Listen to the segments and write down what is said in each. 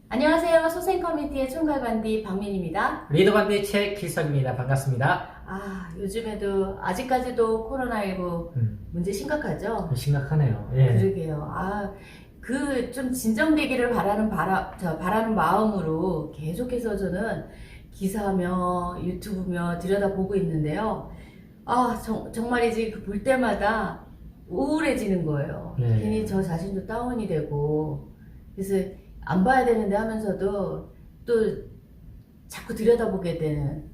안녕하세요. 소생 커뮤니티의 총괄 반디 박민입니다. 리더 반디 최길석입니다. 반갑습니다. 요즘에도 아직까지도 코로나19 문제 심각하죠? 심각하네요. 예. 그러게요. 좀 진정되기를 바라는 마음으로 계속해서 저는 기사며 유튜브며 들여다보고 있는데요. 정말이지 볼 때마다 우울해지는 거예요. 네. 괜히 저 자신도 다운이 되고, 그래서 안 봐야 되는데 하면서도 또 자꾸 들여다보게 되는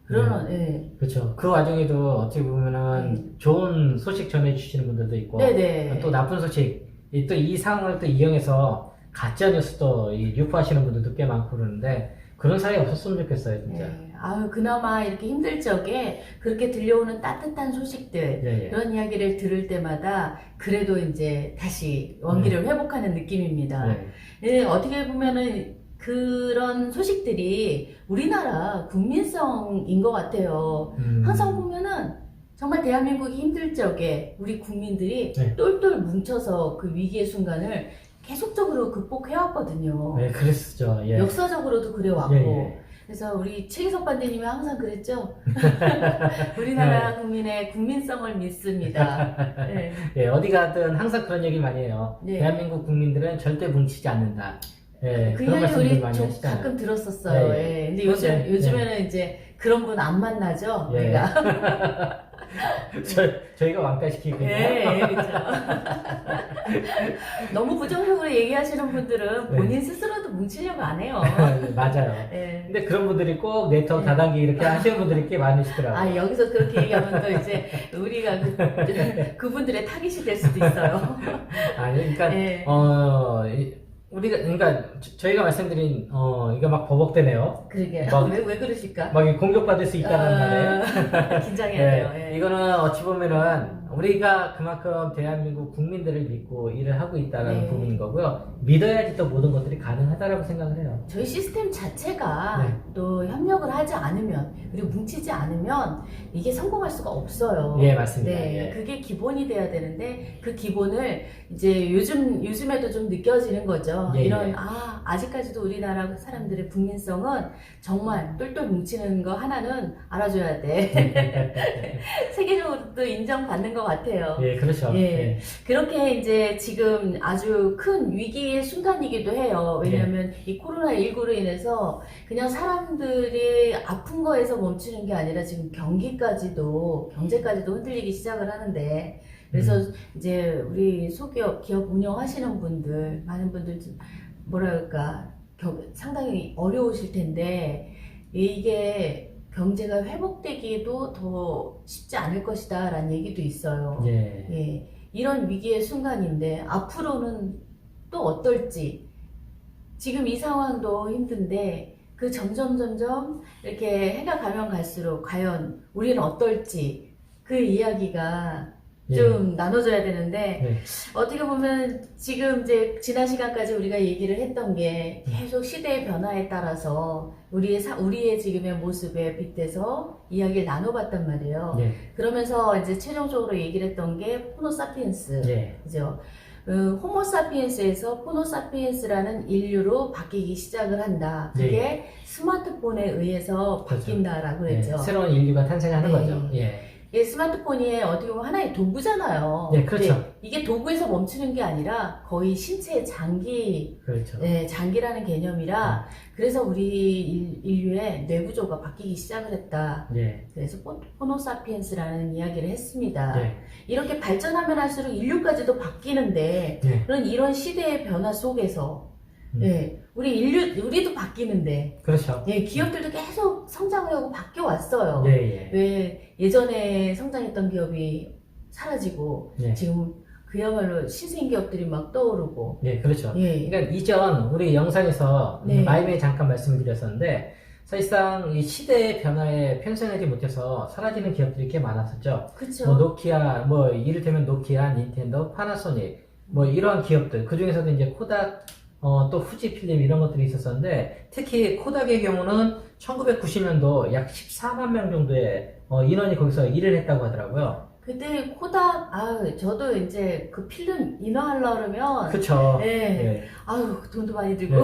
그런, 예. 그렇죠. 그 와중에도 어떻게 보면은 좋은 소식 전해주시는 분들도 있고, 네네. 또 나쁜 소식, 또 이 상황을 또 이용해서 가짜뉴스도 유포하시는 분들도 꽤 많고 그러는데, 그런 사람이 없었으면 좋겠어요, 진짜. 네. 그나마 이렇게 힘들 적에 그렇게 들려오는 따뜻한 소식들, 예, 예. 그런 이야기를 들을 때마다 그래도 이제 다시 원기를 회복하는 느낌입니다. 예. 어떻게 보면은 그런 소식들이 우리나라 국민성인 것 같아요. 항상 보면은 정말 대한민국이 힘들 적에 우리 국민들이 네. 똘똘 뭉쳐서 그 위기의 순간을 계속적으로 극복해왔거든요. 네, 그랬었죠. 예. 역사적으로도 그래왔고. 예, 예. 그래서 우리 최기석 반대님이 항상 그랬죠. 우리나라 국민의 국민성을 믿습니다. 네. 예, 어디 가든 항상 그런 얘기 많이 해요. 네. 대한민국 국민들은 절대 뭉치지 않는다. 예, 그 그런 이야기 말씀들 우리 많이 좀 하시잖아요. 가끔 들었었어요. 네. 예. 근데 그런데, 요즘에는 이제 그런 분 안 만나죠. 예. 우리가. 저희가 왕따시키고 있네요. 예, 그렇죠. 너무 부정적으로 얘기하시는 분들은 본인 스스로도 뭉치려고 안 해요. 맞아요. 예. 근데 그런 분들이 꼭 네트워크 다단계 이렇게 하시는 분들이 꽤 많으시더라고요. 여기서 그렇게 얘기하면 또 이제 우리가 그분들의 타깃이 될 수도 있어요. 그러니까, 예. 그러니까, 저희가 말씀드린, 이거 막 버벅대네요. 그러게요. 왜 그러실까? 막 공격받을 수 있다는 말에. 긴장해야 돼요. 예. 이거는 어찌 보면은 우리가 그만큼 대한민국 국민들을 믿고 일을 하고 있다는 네. 부분인 거고요. 믿어야지 또 모든 것들이 가능하다라고 생각을 해요. 저희 시스템 자체가 네. 또 협력을 하지 않으면, 그리고 뭉치지 않으면 이게 성공할 수가 없어요. 예, 맞습니다. 네, 예. 그게 기본이 돼야 되는데 그 기본을 이제 요즘에도 좀 느껴지는 거죠. 예, 이런 예. 아직까지도 우리나라 사람들의 국민성은 정말 똘똘 뭉치는 거 하나는 알아줘야 돼. 세계적으로도 인정받는 것 같아요. 예, 그렇죠. 예. 예. 그렇게 이제 지금 아주 큰 위기의 순간이기도 해요. 왜냐하면 이 코로나19로 인해서 그냥 사람들이 아픈 거에서 멈추는 게 아니라 지금 경제까지도 흔들리기 시작을 하는데, 그래서 이제 우리 소기업, 기업 운영하시는 분들, 많은 분들 좀 뭐랄까, 상당히 어려우실 텐데, 이게 경제가 회복되기도 더 쉽지 않을 것이다 라는 얘기도 있어요. 예. 예, 이런 위기의 순간인데 앞으로는 또 어떨지, 지금 이 상황도 힘든데 그 점점 이렇게 해가 가면 갈수록 과연 우리는 어떨지 그 이야기가 좀 나눠줘야 되는데, 네. 어떻게 보면 지금 이제 지난 시간까지 우리가 얘기를 했던 게 계속 시대의 변화에 따라서 우리의 지금의 모습에 빗대서 이야기를 나눠봤단 말이에요. 예. 그러면서 이제 최종적으로 얘기를 했던 게 호모사피엔스, 예. 그죠? 호모사피엔스에서 포노사피엔스라는 인류로 바뀌기 시작을 한다. 그게 스마트폰에 의해서 바뀐다라고 그랬죠. 예. 새로운 인류가 탄생하는 네. 거죠. 예. 이 스마트폰이 어떻게 보면 하나의 도구잖아요. 네, 그렇죠. 근데 이게 도구에서 멈추는 게 아니라 거의 신체의 장기, 그렇죠. 네, 장기라는 개념이라, 그래서 우리 인류의 뇌구조가 바뀌기 시작을 했다. 예. 그래서 호모사피엔스라는 이야기를 했습니다. 예. 이렇게 발전하면 할수록 인류까지도 바뀌는데, 예. 이런 시대의 변화 속에서, 예, 우리도 바뀌는데, 그렇죠. 예, 기업들도 계속 성장을 하고 바뀌어 왔어요. 예, 예. 왜 예전에 성장했던 기업이 사라지고 예. 지금 그야말로 신생 기업들이 막 떠오르고. 예, 그렇죠. 예. 그러니까 이전 우리 영상에서 네. 마이웨이 잠깐 말씀을 드렸었는데, 사실상 이 시대의 변화에 편승하지 못해서 사라지는 기업들이 꽤 많았었죠. 그쵸. 뭐 노키아, 뭐 이를테면 노키아, 닌텐도, 파나소닉, 뭐 이러한 기업들, 그 중에서도 이제 코닥, 또 후지필름 이런 것들이 있었었는데, 특히 코닥의 경우는 1990년도 약 14만 명 정도의 인원이 거기서 일을 했다고 하더라고요. 그때 코닥, 저도 이제 그 필름 인화하려고 그러면, 그쵸. 네. 예. 돈도 많이 들고. 예.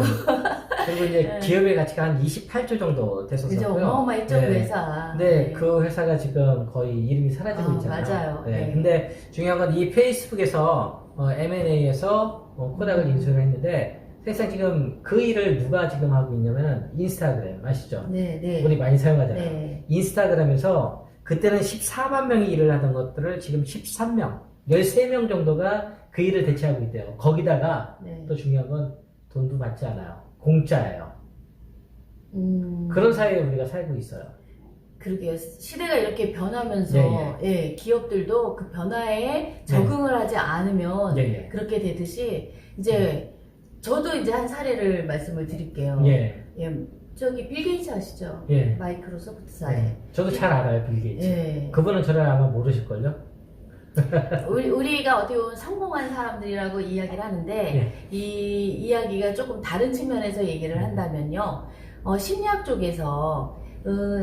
그리고 이제 네. 기업의 가치가 한 28조 정도 그죠, 됐었고요. 어마어마했죠, 그 네. 회사. 근데 그 회사가 지금 거의 이름이 사라지고 있잖아요. 맞아요. 네. 네. 근데 중요한 건 이 페이스북에서 M&A에서 코닥을 인수를 했는데 사실상 지금 그 일을 누가 지금 하고 있냐면 인스타그램 아시죠? 네. 우리 많이 사용하잖아요. 네. 인스타그램에서 그때는 14만 명이 일을 하던 것들을 지금 13명, 13명 정도가 그 일을 대체하고 있대요. 거기다가 네. 또 중요한 건 돈도 받지 않아요. 공짜예요. 음. 그런 사회에 우리가 살고 있어요. 그러게요. 시대가 이렇게 변하면서, 예, 기업들도 그 변화에 적응을 하지 않으면 예. 그렇게 되듯이, 이제, 저도 이제 한 사례를 말씀을 드릴게요. 예. 저기 빌 게이츠 아시죠? 예. 마이크로소프트사에. 네. 저도 잘 알아요, 빌 게이츠. 예. 그분은 저를 아마 모르실걸요? 우리가 어떻게 보면 성공한 사람들이라고 이야기를 하는데, 예. 이 이야기가 조금 다른 측면에서 얘기를 한다면요. 심리학 쪽에서,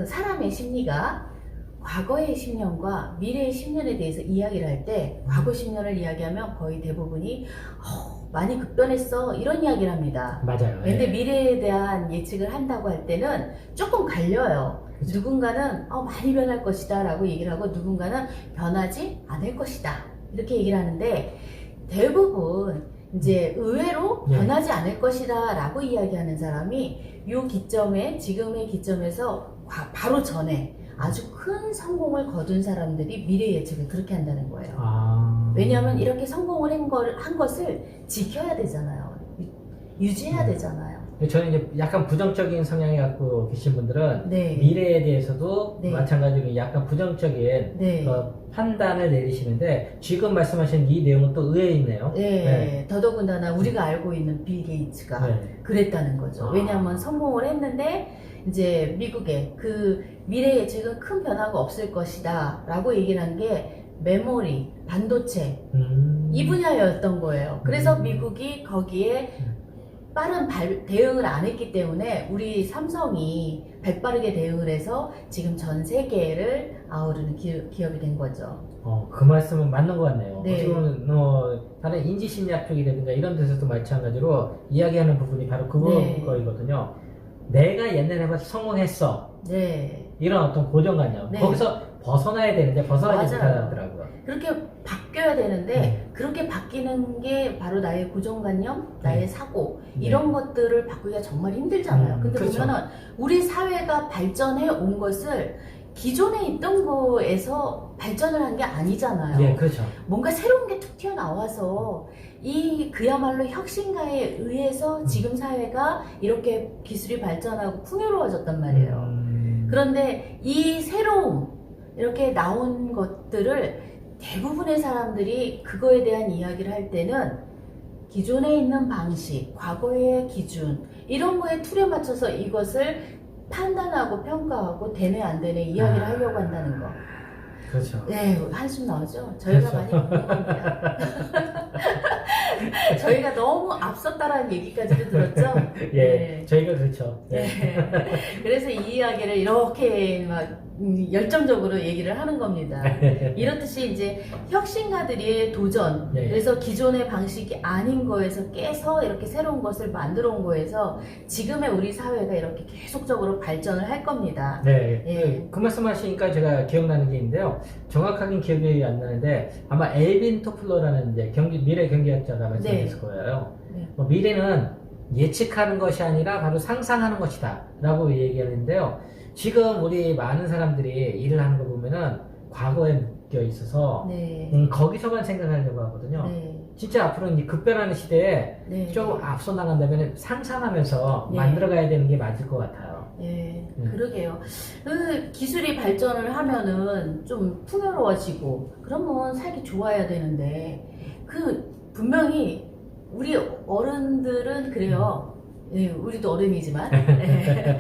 사람의 심리가 과거의 10년과 미래의 10년에 대해서 이야기를 할 때, 과거 10년을 이야기하면 거의 대부분이, 많이 급변했어. 이런 이야기를 합니다. 맞아요. 근데 예. 미래에 대한 예측을 한다고 할 때는 조금 갈려요. 그쵸. 누군가는 많이 변할 것이다 라고 얘기를 하고, 누군가는 변하지 않을 것이다 이렇게 얘기를 하는데, 대부분 이제 의외로 예. 변하지 않을 것이다 라고 이야기하는 사람이 이 기점에, 지금의 기점에서 바로 전에 아주 큰 성공을 거둔 사람들이 미래 예측을 그렇게 한다는 거예요. 왜냐하면 이렇게 성공을 한 것을 지켜야 되잖아요. 유지해야 되잖아요. 저는 이제 약간 부정적인 성향이 갖고 계신 분들은 네. 미래에 대해서도 네. 마찬가지로 약간 부정적인 네. 판단을 내리시는데 지금 말씀하신 이 내용은 또 의외에 있네요. 네. 더더군다나 우리가 알고 있는 빌 게이츠가 네. 그랬다는 거죠. 왜냐하면 성공을 했는데 이제 미국의 그 미래 예측은 큰 변화가 없을 것이다 라고 얘기를 한 게 메모리, 반도체 이 분야였던 거예요. 그래서 미국이 거기에 빠른 대응을 안 했기 때문에 우리 삼성이 발빠르게 대응을 해서 지금 전 세계를 아우르는 기업이 된 거죠. 그 말씀은 맞는 것 같네요. 네. 어떻게 보면 다른 인지심리학 쪽이라든가 이런 데서도 마찬가지로 이야기하는 부분이 바로 네. 그거이거든요. 내가 옛날에 봐서 성공했어. 네. 이런 어떤 고정관념. 네. 거기서 벗어나야 되는데 벗어나지 맞아요. 못하더라고요. 그렇게 바뀌어야 되는데 그렇게 바뀌는 게 바로 나의 고정관념, 나의 사고 이런 것들을 바꾸기가 정말 힘들잖아요. 근데 그렇죠. 보면은 우리 사회가 발전해 온 것을 기존에 있던 거에서 발전을 한 게 아니잖아요. 예, 그렇죠. 뭔가 새로운 게 툭 튀어나와서 이 그야말로 혁신가에 의해서 지금 사회가 이렇게 기술이 발전하고 풍요로워졌단 말이에요. 그런데 이 새로움, 이렇게 나온 것들을 대부분의 사람들이 그거에 대한 이야기를 할 때는 기존에 있는 방식, 과거의 기준 이런 거에 틀에 맞춰서 이것을 판단하고 평가하고 되네 안 되네 이야기를 하려고 한다는 거. 그렇죠. 네, 한숨 나오죠? 저희가 그렇죠. 많이 궁금합니다. 저희가 너무 앞섰다라는 얘기까지도 들었죠? 예, 네. 저희가 그렇죠. 예. 네. 그래서 이 이야기를 이렇게 막 열정적으로 얘기를 하는 겁니다. 이렇듯이 이제 혁신가들의 도전, 네. 그래서 기존의 방식이 아닌 거에서 깨서 이렇게 새로운 것을 만들어 온 거에서 지금의 우리 사회가 이렇게 계속적으로 발전을 할 겁니다. 네, 예. 그 말씀하시니까 제가 기억나는 게 있는데요. 정확하게 기억이 안 나는데 아마 엘빈 토플러라는 이제 미래 경제학자가 말씀하셨을 거예요. 네. 미래는 예측하는 것이 아니라 바로 상상하는 것이다라고 얘기하는데요. 지금 우리 많은 사람들이 일을 하는 거 보면은 과거에 묶여 있어서 네. 거기서만 생각하려고 하거든요. 네. 진짜 앞으로 이제 급변하는 시대에 네. 좀 앞서 나간다면 상상하면서 네. 만들어가야 되는 게 맞을 것 같아요. 예, 그러게요. 그 기술이 발전을 하면은 좀 풍요로워지고 그러면 살기 좋아야 되는데 그 분명히 우리 어른들은 그래요. 예, 우리도 어른이지만 예,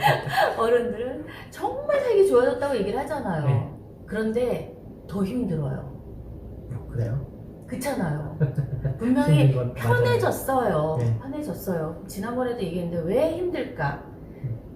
어른들은 정말 살기 좋아졌다고 얘기를 하잖아요. 네. 그런데 더 힘들어요. 그래요? 그렇잖아요. 분명히 힘든 건 편해졌어요. 네. 편해졌어요. 지난번에도 얘기했는데 왜 힘들까?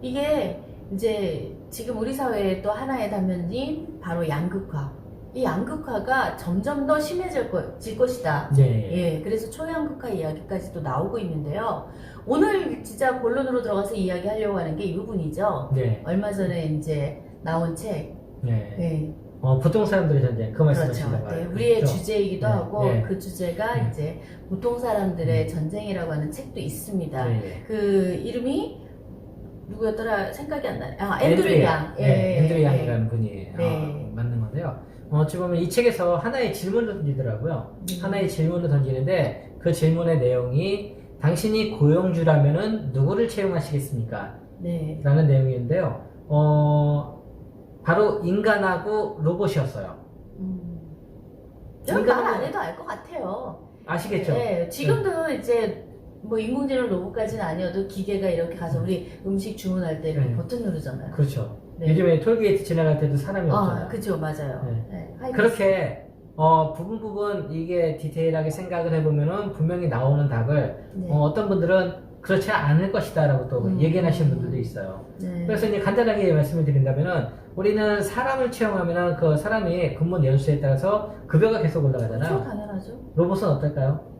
이게 이제 지금 우리 사회의 또 하나의 단면이 바로 양극화. 이 양극화가 점점 더 심해질 것이다. 네. 예, 그래서 초양극화 이야기까지도 나오고 있는데요. 오늘 진짜 본론으로 들어가서 이야기하려고 하는 게 이 부분이죠. 네. 얼마 전에 이제 나온 책. 네. 예, 보통 사람들의 전쟁, 그 그렇죠. 말씀하시는 네, 거예요. 우리의 그렇죠? 주제이기도 네, 하고 네. 그 주제가 이제 보통 사람들의 전쟁이라고 하는 책도 있습니다. 네. 그 이름이 누구였더라 생각이 안 나네. 앤드류 양. 네, 앤드류 예. 양이라는 분이 네. 맞는 건데요. 어찌 보면 이 책에서 하나의 질문을 던지더라고요. 하나의 질문을 던지는데 그 질문의 내용이 당신이 고용주라면은 누구를 채용하시겠습니까? 네. 라는 내용인데요. 바로 인간하고 로봇이었어요. 저는 말 안 해도 알 것 같아요. 아시겠죠? 네, 지금도 이제 뭐 인공지능 로봇까지는 아니어도 기계가 이렇게 가서 우리 음식 주문할 때 이렇게 네. 버튼 누르잖아요. 그렇죠. 네. 요즘에 톨게이트 지나갈 때도 사람이 없잖아요. 그죠, 맞아요. 네. 네, 하이패스. 그렇게 부분 이게 디테일하게 생각을 해보면은 분명히 나오는 답을 네. 어떤 분들은 그렇지 않을 것이다 라고 또 예견하시는 분들도 있어요. 네. 그래서 이제 간단하게 말씀을 드린다면은 우리는 사람을 채용하면은 그 사람이 근무 연수에 따라서 급여가 계속 올라가잖아요. 그렇죠, 당연하죠. 로봇은 어떨까요?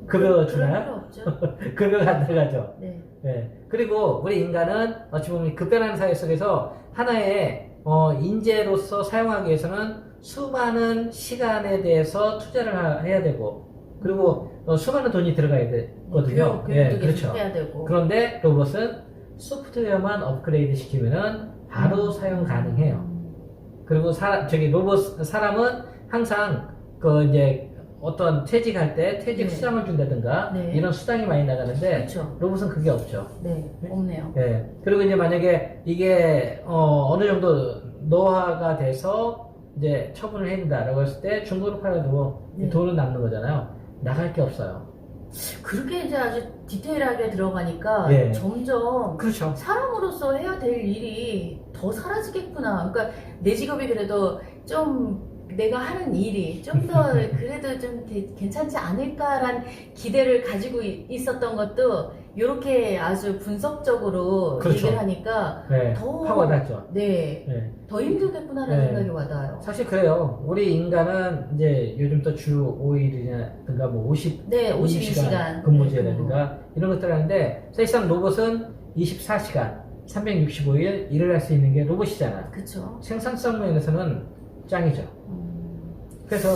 급여 그럴 주나요? 필요 없죠. 급여가 안 들어가죠. 네. 네. 그리고 우리 인간은 어찌 보면 급변하는 사회 속에서 하나의 인재로서 사용하기 위해서는 수많은 시간에 대해서 투자를 해야 되고 그리고 수많은 돈이 들어가야 되거든요. 교육도 예, 계속 그렇죠. 해야 되고. 그런데 로봇은 소프트웨어만 업그레이드 시키면은 바로 사용 가능해요. 그리고 사람은 항상 이제 어떤 퇴직할 때 퇴직 네. 수당을 준다든가 네. 이런 수당이 많이 나가는데 그렇죠. 로봇은 그게 없죠. 네, 없네요. 예. 그리고 이제 만약에 이게 어느 정도 노화가 돼서 이제 처분을 해야 된다라고 했을 때 중고로 팔아도 네. 돈은 남는 거잖아요. 나갈 게 없어요. 그렇게 이제 아주 디테일하게 들어가니까 예. 점점 그렇죠. 사람으로서 해야 될 일이 더 사라지겠구나. 그러니까 내 직업이 그래도 좀 내가 하는 일이 좀 더 그래도 좀 괜찮지 않을까란 기대를 가지고 있었던 것도 이렇게 아주 분석적으로 그렇죠. 얘기를 하니까 네. 더 파워가 났죠. 네, 네. 더 힘들겠구나라는 네. 생각이 와닿아요. 사실 그래요. 우리 인간은 이제 요즘 또 주 5일이라든가 뭐 50, 네, 52시간 52시간 근무제라든가 이런 것들 하는데 사실상 로봇은 24시간, 365일 일을 할 수 있는 게 로봇이잖아. 그렇죠. 생산성 면에서는 짱이죠. 그래서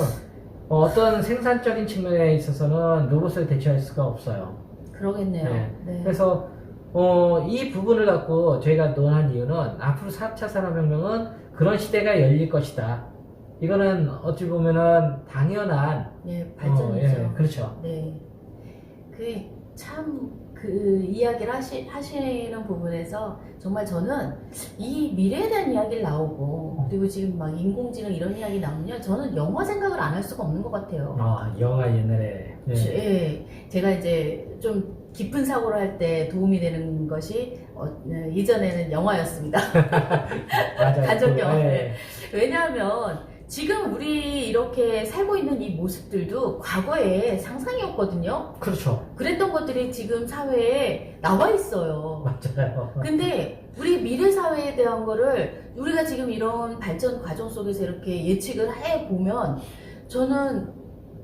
어떤 생산적인 측면에 있어서는 로봇을 대체할 수가 없어요. 그러겠네요. 네. 네. 그래서 이 부분을 갖고 저희가 논한 이유는 앞으로 4차 산업혁명은 그런 시대가 열릴 것이다. 이거는 어찌 보면은 당연한 예, 발전이죠. 그렇죠. 네. 그 이야기를 하시는 부분에서 정말 저는 이 미래에 대한 이야기를 나오고 그리고 지금 막 인공지능 이런 이야기 나오면 저는 영화 생각을 안 할 수가 없는 것 같아요. 영화 옛날에. 예. 제가 이제 좀 깊은 사고를 할 때 도움이 되는 것이 이전에는 영화였습니다. 맞아요. 간접 영화. 네. 왜냐하면 지금 우리 이렇게 살고 있는 이 모습들도 과거에 상상이었거든요. 그렇죠. 그랬던 것들이 지금 사회에 나와 있어요. 맞아요. 근데 우리 미래 사회에 대한 거를 우리가 지금 이런 발전 과정 속에서 이렇게 예측을 해 보면 저는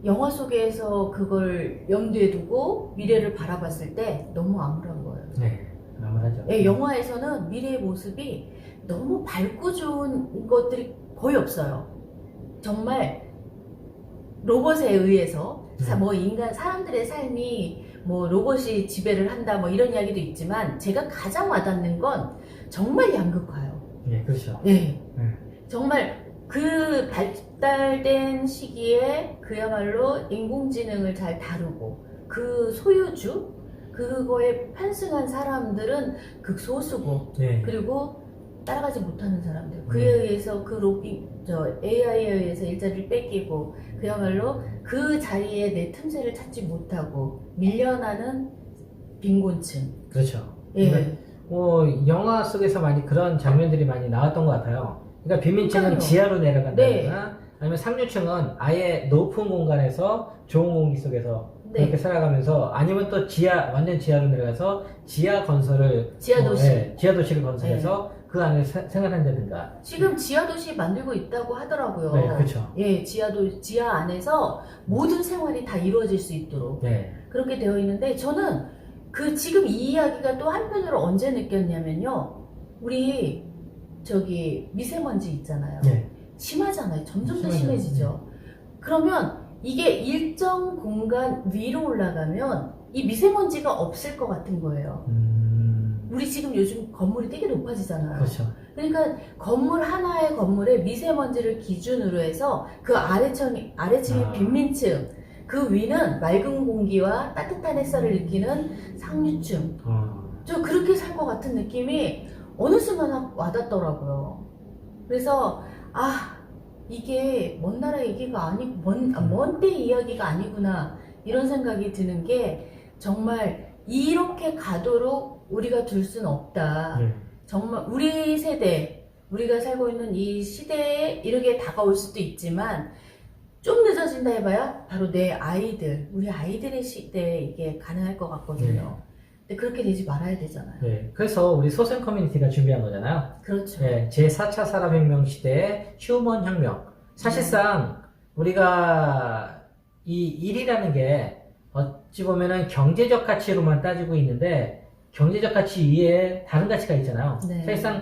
영화 속에서 그걸 염두에 두고 미래를 바라봤을 때 너무 암울한 거예요. 네, 암울하죠. 예, 영화에서는 미래의 모습이 너무 밝고 좋은 것들이 거의 없어요. 정말 로봇에 의해서 뭐 사람들의 삶이 뭐 로봇이 지배를 한다 뭐 이런 이야기도 있지만 제가 가장 와닿는 건 정말 양극화요. 네, 그렇죠. 네. 정말 그 발달된 시기에 그야말로 인공지능을 잘 다루고 그 소유주 그거에 편승한 사람들은 극소수고 네. 그리고 따라가지 못하는 사람들 그에 의해서 AI에 의해서 일자리를 뺏기고 그야말로 그 자리에 내 틈새를 찾지 못하고 밀려나는 빈곤층. 그렇죠. 예. 영화 속에서 많이 그런 장면들이 많이 나왔던 것 같아요. 그러니까 빈민층은 그러니까요. 지하로 내려간다거나 네. 아니면 상류층은 아예 높은 공간에서 좋은 공기 속에서 네. 그렇게 살아가면서 아니면 또 완전 지하로 내려가서 지하 건설을 지하 도시. 지하 도시를 건설해서 그 안에 생활한다든가. 지금 지하도시 만들고 있다고 하더라고요. 네, 그렇죠. 예, 지하 안에서 모든 생활이 다 이루어질 수 있도록 네. 그렇게 되어 있는데 저는 지금 이 이야기가 또 한편으로 언제 느꼈냐면요. 우리 미세먼지 있잖아요. 네. 심하잖아요. 점점 더 심하죠. 심해지죠. 그러면 이게 일정 공간 위로 올라가면 이 미세먼지가 없을 것 같은 거예요. 우리 지금 요즘 건물이 되게 높아지잖아요. 그렇죠. 그러니까 건물 하나의 건물에 미세먼지를 기준으로 해서 그 아래층이 빈민층, 그 위는 맑은 공기와 따뜻한 햇살을 느끼는 상류층. 저 그렇게 살 것 같은 느낌이 어느 순간 와닿더라고요. 그래서 이게 먼 나라 얘기가 아니고 먼 때 이야기가 아니구나 이런 생각이 드는 게 정말 이렇게 가도록 우리가 둘 수는 없다. 네. 정말 우리 세대, 우리가 살고 있는 이 시대에 이렇게 다가올 수도 있지만 좀 늦어진다 해봐야 바로 우리 아이들의 시대에 이게 가능할 것 같거든요. 근데 그렇게 되지 말아야 되잖아요. 네. 그래서 우리 소생 커뮤니티가 준비한 거잖아요. 그렇죠. 네. 제4차 산업혁명 시대의 휴먼 혁명. 사실상 우리가 이 일이라는 게 어찌 보면은 경제적 가치로만 따지고 있는데 경제적 가치 위에 다른 가치가 있잖아요. 네. 사실상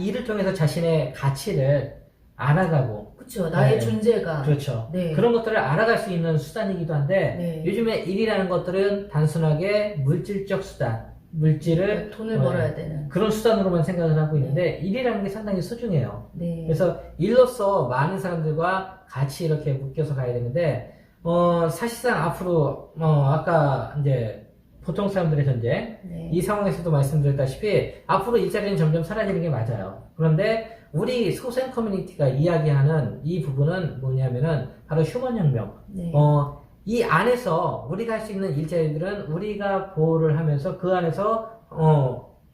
일을 통해서 자신의 가치를 알아가고 그렇죠. 나의 네. 존재가. 그렇죠. 네. 그런 것들을 알아갈 수 있는 수단이기도 한데 네. 요즘에 일이라는 것들은 단순하게 물질적 수단, 물질을 돈을 벌어야 되는. 그런 수단으로만 생각을 하고 있는데 일이라는 게 상당히 소중해요. 네. 그래서 일로서 많은 사람들과 같이 이렇게 묶여서 가야 되는데 사실상 앞으로 아까 이제 보통 사람들의 전쟁 네. 이 상황에서도 말씀드렸다시피 앞으로 일자리는 점점 사라지는 게 맞아요. 그런데 우리 소생 커뮤니티가 이야기하는 이 부분은 뭐냐면은 바로 휴먼 혁명. 네. 이 안에서 우리가 할 수 있는 일자리들은 우리가 보호를 하면서 그 안에서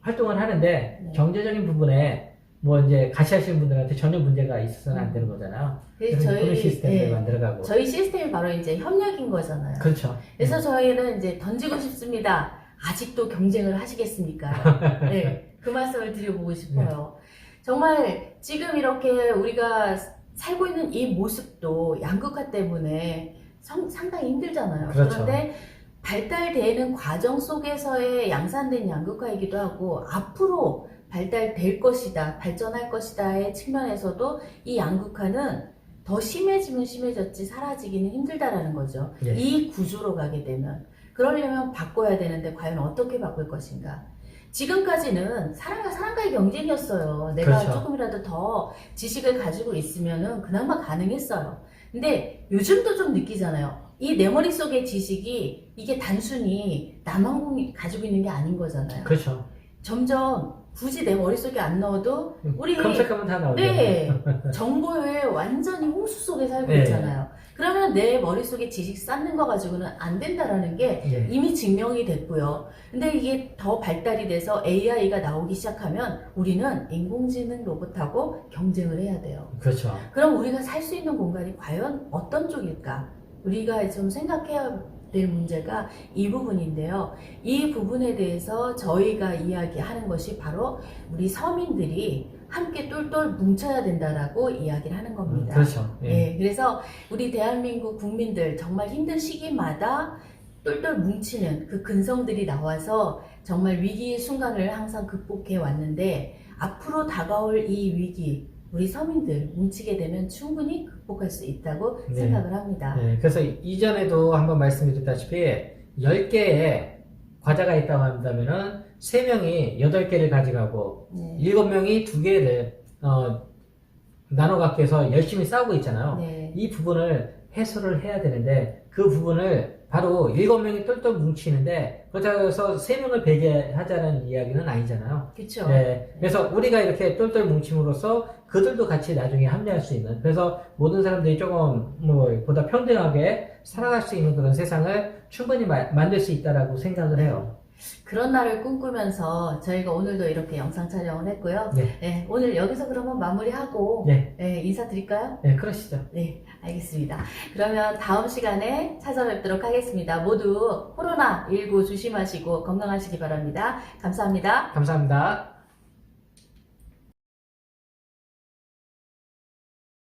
활동을 하는데 네. 경제적인 부분에 뭐 이제 같이 하시는 분들한테 전혀 문제가 있어서는 안 되는 거잖아요. 그래서 그런 시스템을 만들어가고. 저희 시스템이 바로 이제 협력인 거잖아요. 그렇죠. 그래서 저희는 이제 던지고 싶습니다. 아직도 경쟁을 하시겠습니까? 네, 그 말씀을 드려보고 싶어요. 정말 지금 이렇게 우리가 살고 있는 이 모습도 양극화 때문에 상당히 힘들잖아요. 그렇죠. 그런데 발달되는 과정 속에서의 양산된 양극화이기도 하고 앞으로 발달될 것이다, 발전할 것이다의 측면에서도 이 양극화는 더 심해지면 심해졌지 사라지기는 힘들다라는 거죠. 예. 이 구조로 가게 되면 그러려면 바꿔야 되는데 과연 어떻게 바꿀 것인가? 지금까지는 사람과의 경쟁이었어요. 내가 그렇죠. 조금이라도 더 지식을 가지고 있으면은 그나마 가능했어요. 근데 요즘도 좀 느끼잖아요. 이 내 머릿속의 지식이 이게 단순히 나만 가지고 있는 게 아닌 거잖아요. 그렇죠. 점점 굳이 내 머릿속에 안 넣어도 우리 검색하면 다 나오죠. 네, 정보에 완전히 홍수 속에 살고 네. 있잖아요. 그러면 내 머릿속에 지식 쌓는 거 가지고는 안 된다라는 게 예. 이미 증명이 됐고요. 근데 이게 더 발달이 돼서 AI가 나오기 시작하면 우리는 인공지능 로봇하고 경쟁을 해야 돼요. 그렇죠. 그럼 우리가 살 수 있는 공간이 과연 어떤 쪽일까? 우리가 좀 생각해야 될 문제가 이 부분인데요. 이 부분에 대해서 저희가 이야기하는 것이 바로 우리 서민들이 함께 똘똘 뭉쳐야 된다라고 이야기를 하는 겁니다. 그렇죠. 예. 네, 그래서 우리 대한민국 국민들 정말 힘든 시기마다 똘똘 뭉치는 그 근성들이 나와서 정말 위기의 순간을 항상 극복해 왔는데 앞으로 다가올 이 위기 우리 서민들 뭉치게 되면 충분히 극복할 수 있다고 네. 생각을 합니다. 네, 그래서 이전에도 한번 말씀드렸다시피 10개의 과자가 있다고 한다면은 3명이 8개를 가져가고 네. 7명이 2개를 나눠 갖고 해서 열심히 싸우고 있잖아요. 네. 이 부분을 해소를 해야 되는데 그 부분을 바로 7명이 똘똘 뭉치는데 그렇다고 해서 3명을 배제하자는 이야기는 아니잖아요. 그렇죠. 네, 그래서 우리가 이렇게 똘똘 뭉침으로써 그들도 같이 나중에 합류할 수 있는 그래서 모든 사람들이 조금 보다 평등하게 살아갈 수 있는 그런 세상을 충분히 만들 수 있다라고 생각을 해요. 그런 날을 꿈꾸면서 저희가 오늘도 이렇게 영상 촬영을 했고요. 네. 네, 오늘 여기서 그러면 마무리하고 네. 네, 인사드릴까요? 네, 그러시죠. 네, 알겠습니다. 그러면 다음 시간에 찾아뵙도록 하겠습니다. 모두 코로나19 조심하시고 건강하시기 바랍니다. 감사합니다. 감사합니다.